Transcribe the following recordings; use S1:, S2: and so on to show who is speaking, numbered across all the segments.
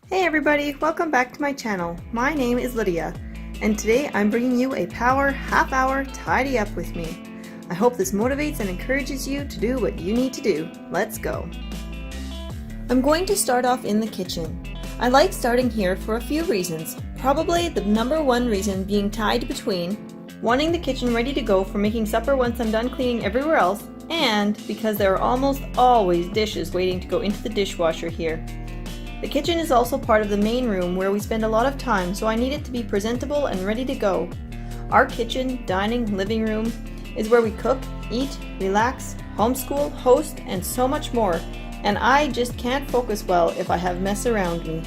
S1: Hey everybody, welcome back to my channel. My name is Lydia, and today I'm bringing you a power half-hour tidy up with me. I hope this motivates and encourages you to do what you need to do. Let's go. I'm going to start off in the kitchen. I like starting here for a few reasons. Probably the number one reason being tied between wanting the kitchen ready to go for making supper once I'm done cleaning everywhere else, and because there are almost always dishes waiting to go into the dishwasher here. The kitchen is also part of the main room where we spend a lot of time, so I need it to be presentable and ready to go. Our kitchen, dining, living room is where we cook, eat, relax, homeschool, host, and so much more, and I just can't focus well if I have mess around me.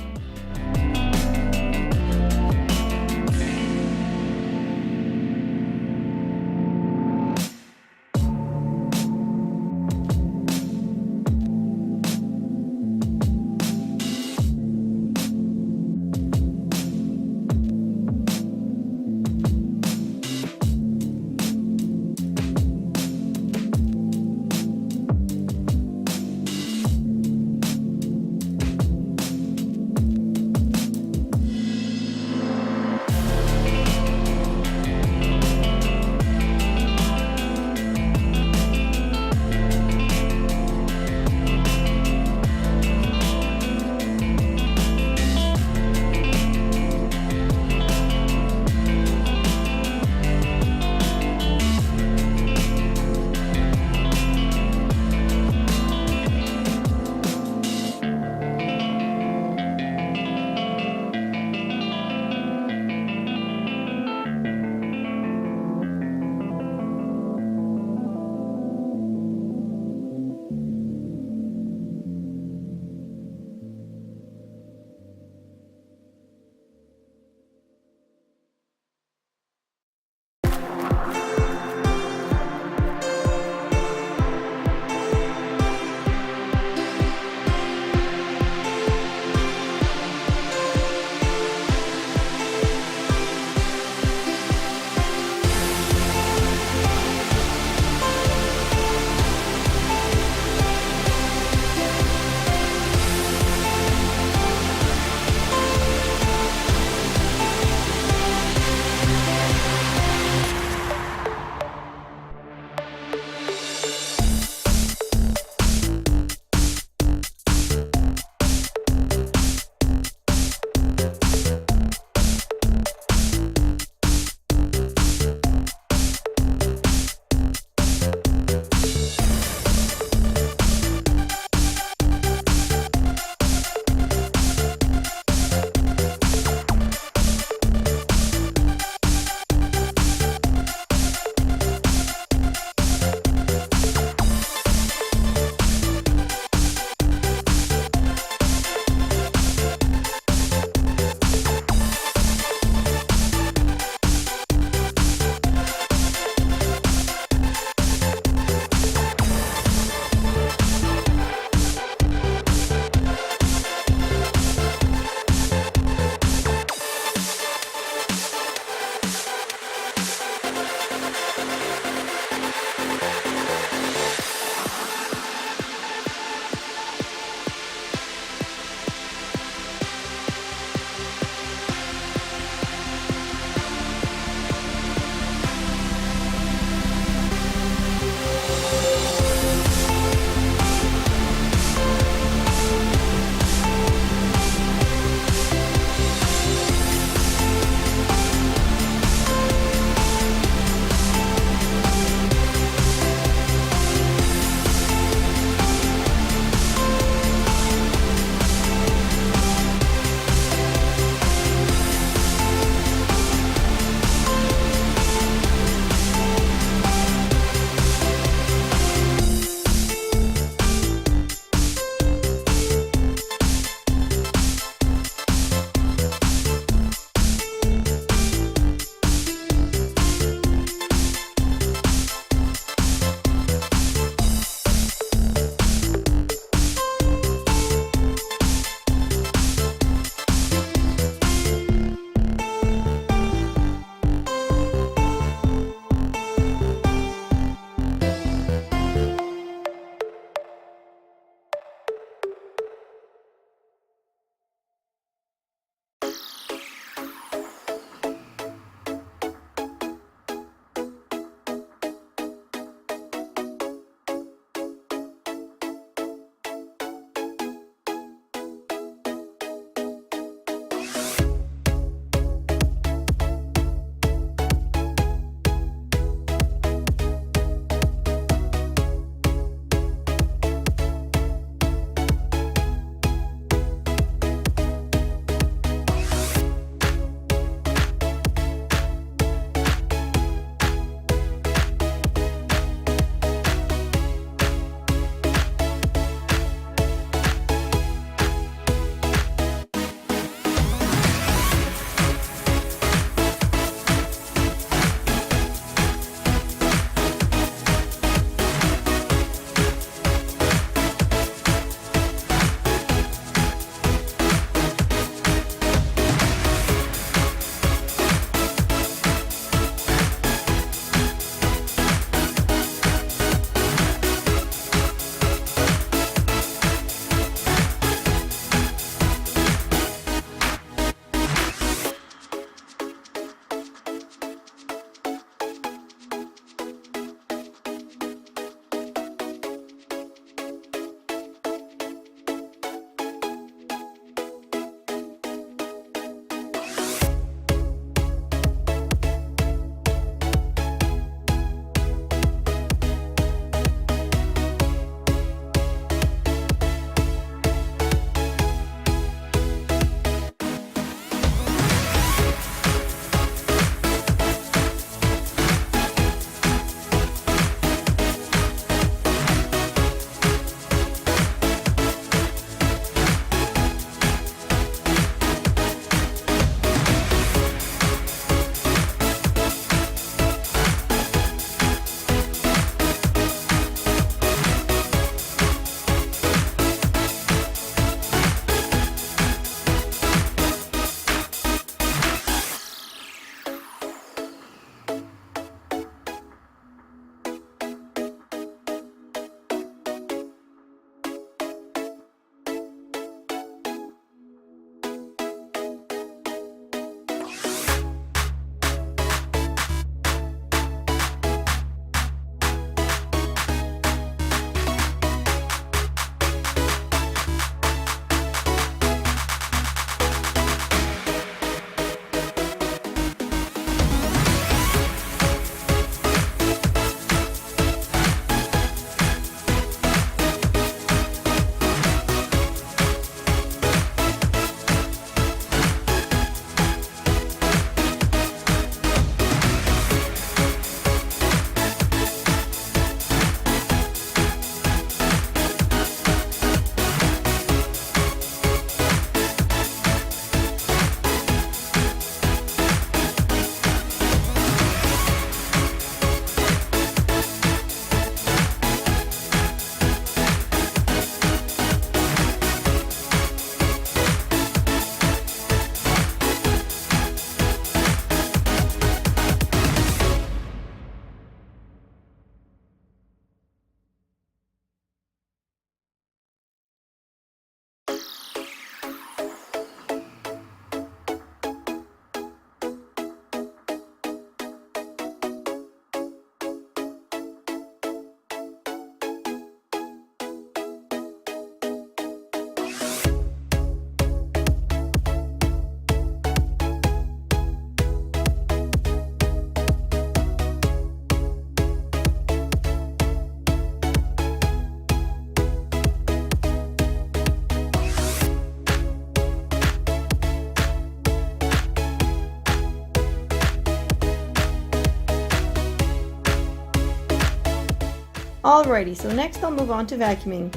S1: Alrighty, so next I'll move on to vacuuming.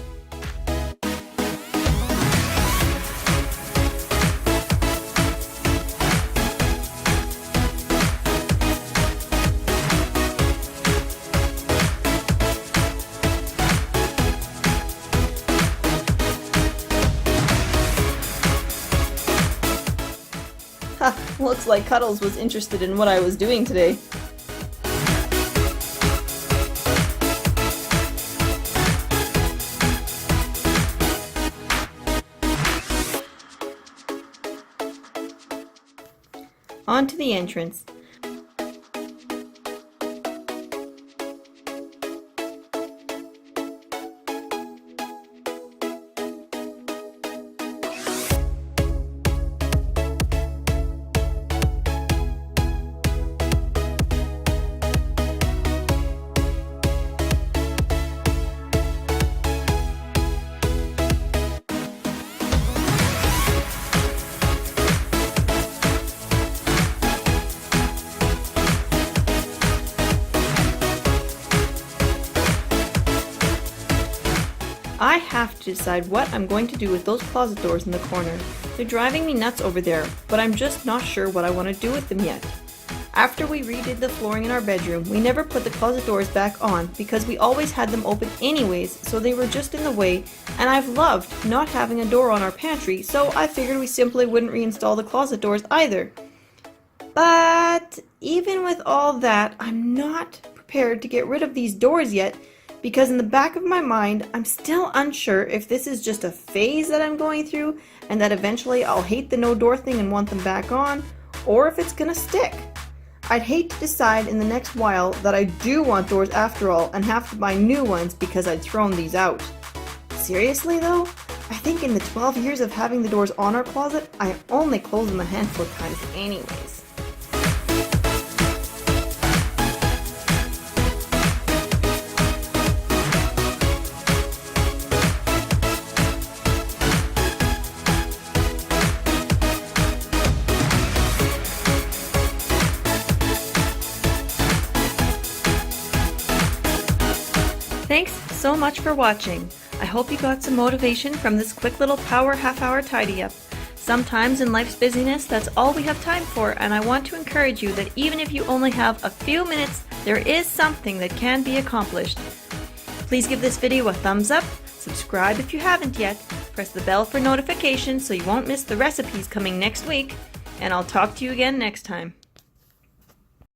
S1: Ha, looks like Cuddles was interested in what I was doing today. onto the entrance. I have to decide what I'm going to do with those closet doors in the corner. They're driving me nuts over there, but I'm just not sure what I want to do with them yet. After we redid the flooring in our bedroom, we never put the closet doors back on because we always had them open anyways, so they were just in the way, and I've loved not having a door on our pantry, so I figured we simply wouldn't reinstall the closet doors either. But even with all that, I'm not prepared to get rid of these doors yet, because in the back of my mind, I'm still unsure if this is just a phase that I'm going through and that eventually I'll hate the no door thing and want them back on, or if it's gonna stick. I'd hate to decide in the next while that I do want doors after all and have to buy new ones because I'd thrown these out. Seriously though, I think in the 12 years of having the doors on our closet, I only closed them a handful of times anyways. Thanks so much for watching. I hope you got some motivation from this quick little power half-hour tidy up. Sometimes in life's busyness, that's all we have time for, and I want to encourage you that even if you only have a few minutes, there is something that can be accomplished. Please give this video a thumbs up, subscribe if you haven't yet, press the bell for notifications so you won't miss the recipes coming next week, and I'll talk to you again next time.